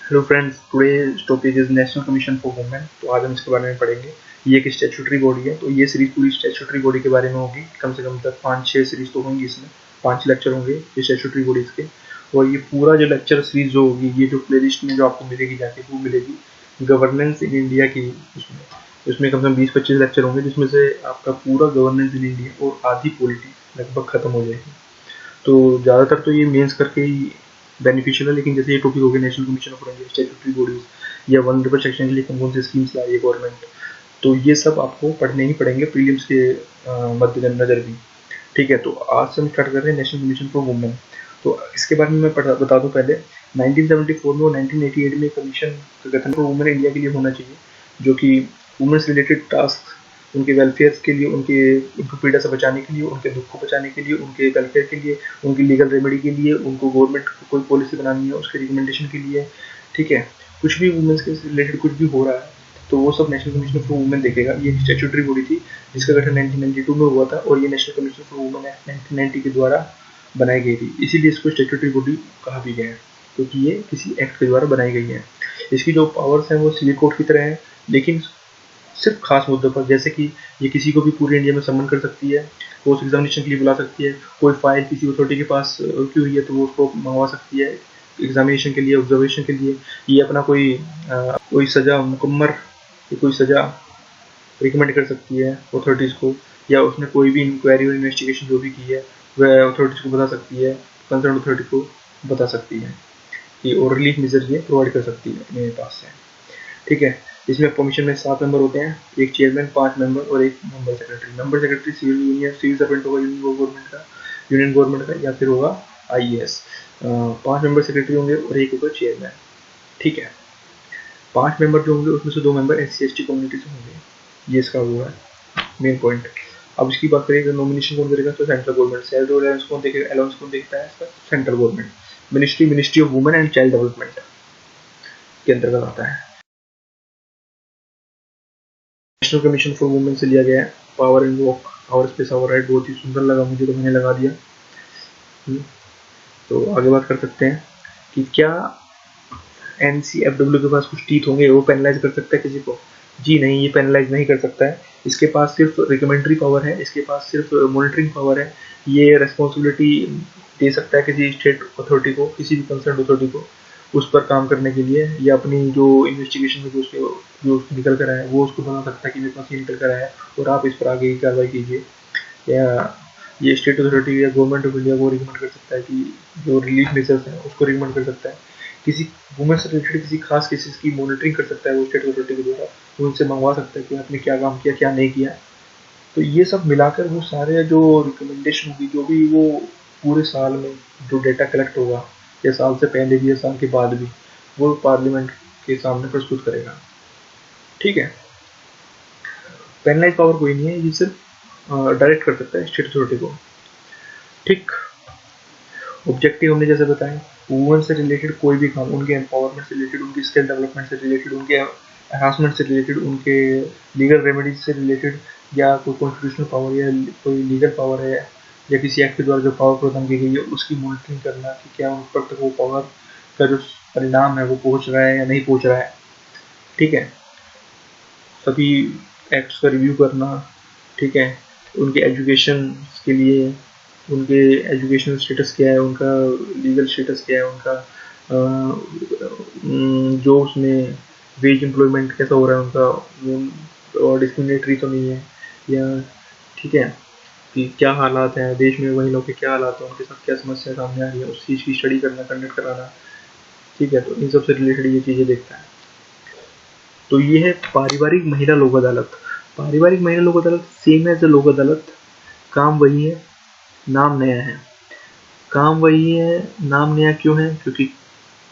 Hello friends, today topic is national commission for women. तो आज हम इसके बारे में पढ़ेंगे। ये एक स्टैट्यूटरी बॉडी है, तो ये सीरीज पूरी स्टैट्यूटरी बॉडी के बारे में होगी। कम से कम तक 5-6 सीरीज तो होंगी, इसमें 5 लेक्चर होंगे ये स्टैट्यूटरी बॉडीज के। और ये पूरा जो लेक्चर सीरीज जो होगी, ये जो प्लेलिस्ट में जो आपको मिलेगी जाके, वो मिलेगी गवर्नेंस इन इंडिया की। उसमें कम से कम 20-25 लेक्चर होंगे, जिसमें से आपका पूरा गवर्नेंस इन इंडिया और आधी पॉलिटी लगभग खत्म हो जाएगी। तो ज़्यादातर तो ये मेंस करके ही बेनिफिशियल है, लेकिन जैसे ये टॉपिक हो गया national commission of India, statutory bodies या वनरेबल सेक्शन के लिए कौन कौन सी स्कीम्स लाई है गवर्नमेंट, तो ये सब आपको पढ़ने ही पड़ेंगे प्रीलिम्स के मद्देनजर भी। ठीक है, तो आज से हम स्टार्ट कर रहे हैं नेशनल कमीशन फॉर वुमेन। तो इसके बारे में मैं बता दूं पहले। 1974 में और 1988 में कमीशन का गठन वुमेन इंडिया के लिए होना चाहिए, जो कि वुमेन से रिलेटेड टास्क, उनके वेलफेयर के लिए, उनको पीड़ा से बचाने के लिए, उनके दुख को बचाने के लिए, उनके वेलफेयर के लिए, उनकी लीगल रेमेडी के लिए, उनको गवर्नमेंट को कोई पॉलिसी बनानी है उसके रिकमेंडेशन के लिए। ठीक है, कुछ भी वुमेन्स के रिलेटेड कुछ भी हो रहा है तो वो सब नेशनल कमीशन फॉर वुमेन देखेगा। ये एक स्टैट्यूटरी बॉडी थी जिसका गठन 1992 में हुआ था, और ये national commission for women act 1990 के द्वारा बनाई गई थी। इसीलिए इसको स्टैट्यूटरी बॉडी कहा भी गया है, क्योंकि ये किसी एक्ट के द्वारा बनाई गई है। इसकी जो पावर्स हैं वो सिविल कोर्ट की तरह है, लेकिन सिर्फ खास मुद्दों पर, जैसे कि ये किसी को भी पूरे इंडिया में समन कर सकती है, पोस्ट एग्जामिनेशन के लिए बुला सकती है, कोई फाइल किसी अथॉरिटी के पास रुकी हुई है तो वो उसको मंगवा सकती है एग्जामिनेशन के लिए, ऑब्जर्वेशन के लिए। ये अपना कोई सजा मुकम्मल, कोई सजा रिकमेंड कर सकती है अथॉरिटीज़ को, या उसने कोई भी इंक्वायरी और इन्वेस्टिगेशन जो भी की है वह अथॉरिटीज़ को बता सकती है, कंसर्न अथॉरिटी को बता सकती है कि, और रिलीफ मेजर ये प्रोवाइड कर सकती है मेरे पास से। ठीक है, इसमें कमीशन में 7 मेंबर होते हैं, एक चेयरमैन, 5 मेंबर और एक member secretary. Member secretary civil servant होगा यूनियन गवर्नमेंट का, या फिर होगा IAS। 5 मेंबर सेक्रेटरी होंगे और एक होगा चेयरमैन। ठीक है, 5 मेंबर जो होंगे उसमें से 2 मेंबर SC/ST कम्युनिटी से होंगे। ये इसका वो है मेन पॉइंट। अब इसकी बात करें, नॉमिनेशन कौन करेगा, तो सेंट्रल गवर्नमेंट। सैलरी और अलाउंस कौन देखेगा, अलाउंस कौन देखता है इसका, central government. Ministry of women and child development के अंतर्गत आता है। नेशनल कमीशन फॉर वुमेन से लिया गया है power and walk, our space our right. बहुत ही सुंदर लगा मुझे, तो मैंने लगा दिया। तो आगे बात कर सकते हैं कि क्या NCFW के पास कुछ टीथ होंगे, वो पेनलाइज कर सकता है किसी को? जी नहीं, ये पेनलाइज नहीं कर सकता है। इसके पास सिर्फ रिकमेंडरी पावर है, इसके पास सिर्फ मॉनिटरिंग पावर है। ये रिस्पॉन्सिबिलिटी दे सकता है किसी स्टेट अथॉरिटी को, किसी भी कंसर्न अथॉरिटी को, उस पर काम करने के लिए, या अपनी जो इन्वेस्टिगेशन में जो निकल कर आया है वो उसको बता सकता है कि मेरे पास ये निकल कर आया है और आप इस पर आगे की कार्रवाई कीजिए। या ये स्टेट अथॉरिटी या गवर्नमेंट ऑफ इंडिया को रिकमेंड कर सकता है कि जो रिलीफ मेजर्स हैं उसको रिकमेंड कर सकता है। किसी वुमेन से रिलेटेड किसी खास केसेस की मॉनिटरिंग कर सकता है वो स्टेट अथॉरिटी के द्वारा, उनसे मंगवा सकता है कि आपने क्या काम किया, क्या नहीं किया। तो ये सब मिलाकर वो सारे जो रिकमेंडेशन होगी, जो भी वो पूरे साल में जो डेटा कलेक्ट होगा, या साल से पहले भी या साल के बाद भी, वो पार्लियामेंट के सामने प्रस्तुत करेगा। ठीक है, पेनलाइज पावर कोई नहीं है, ये सिर्फ डायरेक्ट कर सकता है स्टेट अथॉरिटी को। ठीक, ऑब्जेक्टिव हमने जैसे बताया, वुमेन से रिलेटेड कोई भी काम, उनके एम्पावरमेंट से रिलेटेड, उनकी स्किल डेवलपमेंट से रिलेटेड, उनके एनहांसमेंट से रिलेटेड, उनके लीगल रेमेडीज से रिलेटेड, या कोई कॉन्स्टिट्यूशनल पावर या कोई लीगल पावर है, या किसी एक्ट के द्वारा जो पावर प्रदान की गई है उसकी मॉनिटरिंग करना कि क्या उन पर तक वो पावर का जो परिणाम है वो पहुंच रहा है या नहीं पहुंच रहा है। ठीक है, सभी एक्ट्स का रिव्यू करना। ठीक है, उनके एजुकेशन के लिए, उनके एजुकेशनल स्टेटस क्या है, उनका लीगल स्टेटस क्या है, उनका जो उसमें वेज एम्प्लॉयमेंट कैसा हो रहा है उनका, और डिस्क्रिमिनेटरी तो नहीं है, या ठीक है कि क्या हालात हैं देश में, महिलाओं के क्या हालात हैं, उनके साथ क्या समस्या सामने आ रही है, उस चीज़ की स्टडी करना, कंडक्ट कराना। ठीक है, तो इन सब से रिलेटेड ये चीज़ें देखता है। तो ये है पारिवारिक महिला लोक अदालत। पारिवारिक महिला लोक अदालत सेम एज लोक अदालत, काम वही है, नाम नया है। काम वही है, नाम नया क्यों है? क्योंकि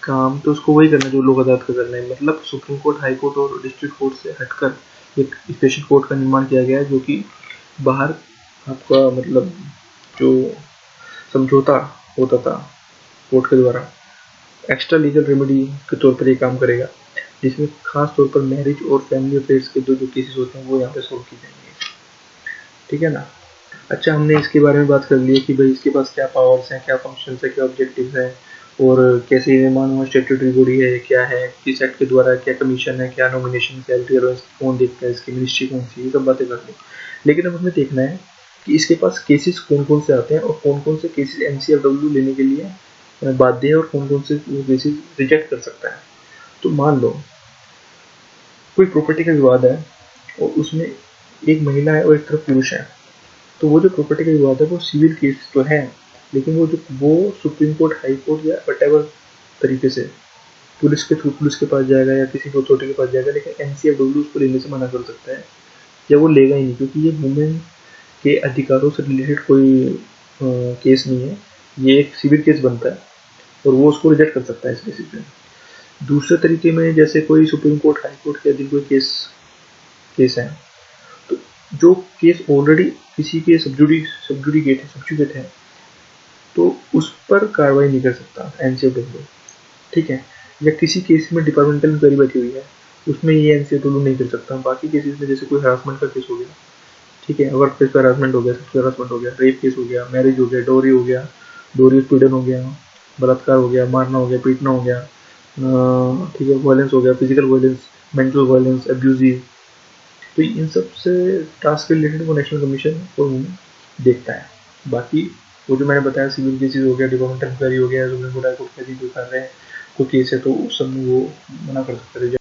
काम तो उसको वही करना है जो लोक अदालत का करना है। मतलब सुप्रीम कोर्ट, हाई कोर्ट और डिस्ट्रिक्ट कोर्ट से हटकर एक स्पेशल कोर्ट का निर्माण किया गया है, जो कि बाहर आपका मतलब जो समझौता होता था कोर्ट के द्वारा, एक्स्ट्रा लीगल रेमेडी के तौर पर ये काम करेगा, जिसमें खास तौर पर मैरिज और फैमिली अफेयर्स के जो केसेस होते हैं वो यहाँ पे सोल्व की जाएंगे। ठीक है ना? अच्छा, हमने इसके बारे में बात कर ली है कि भाई इसके पास क्या पावर्स हैं, क्या फंक्शंस है, क्या ऑब्जेक्टिव्स हैं, और कैसे निर्माण हुआ, स्टैट्यूटरी बॉडी है क्या है, किस एक्ट के द्वारा क्या कमीशन है, क्या नॉमिनेशन, सैलरी अलाउंस कौन देखता है, इसकी मिनिस्ट्री कौन सी, ये सब बातें कर लो। लेकिन अब हमें देखना है कि इसके पास केसेस कौन कौन से आते हैं और कौन कौन से केसेस एनसीएफडब्ल्यू लेने के लिए बाध्य है और कौन कौन से केसेस रिजेक्ट कर सकता है। तो मान लो कोई प्रॉपर्टी का विवाद है और उसमें एक महिला है और एक तरफ पुरुष है, तो वो जो प्रॉपर्टी का विवाद है वो सिविल केस तो है, लेकिन वो सुप्रीम कोर्ट, हाई कोर्ट या वटेवर तरीके से पुलिस के थ्रू पुलिस के पास जाएगा या किसी अथॉरिटी के पास जाएगा, लेकिन एनसीएफडब्ल्यू उसको लेने से मना कर सकता है या वो लेगा ही नहीं, क्योंकि ये वुमेन के अधिकारों से रिलेटेड कोई केस नहीं है, ये एक सिविल केस बनता है और वो उसको रिजेक्ट कर सकता है इस बेसिस पे। दूसरे तरीके में जैसे कोई सुप्रीम कोर्ट, हाई कोर्ट के अधीन कोई केस है, तो जो केस ऑलरेडी किसी के सब्जुडिकेट है तो उस पर कार्रवाई नहीं कर सकता एनसीएफडब्ल्यू, ठीक है। या किसी केस में डिपार्टमेंटल इंक्वायरी बैठी हुई है, उसमें ये एनसीएफडब्ल्यू नहीं कर सकता। बाकी केसेस में जैसे कोई हरासमेंट का केस हो गया, ठीक है, वर्क प्लेस पर हरासमेंट हो गया, सेक्सुअल हरासमेंट हो गया, रेप केस हो गया, मैरिज हो गया, डोरी हो गया, डोरी उत्पीड़न हो गया, बलात्कार हो गया, मारना हो गया, पीटना हो गया, ठीक है, वायलेंस हो गया, physical violence, mental violence, abusive, तो इन सब से टास्क रिलेटेड वो नेशनल कमीशन को देखता है। बाकी वो जो मैंने बताया सिविल केसेस हो गया, डिपार्टमेंटल इंक्वायरी हो गया, सुप्रीम कोर्ट, हाई कोर्ट के जो कर रहे हैं कोई केस है, तो उस सब में वो मना कर सकते हैं।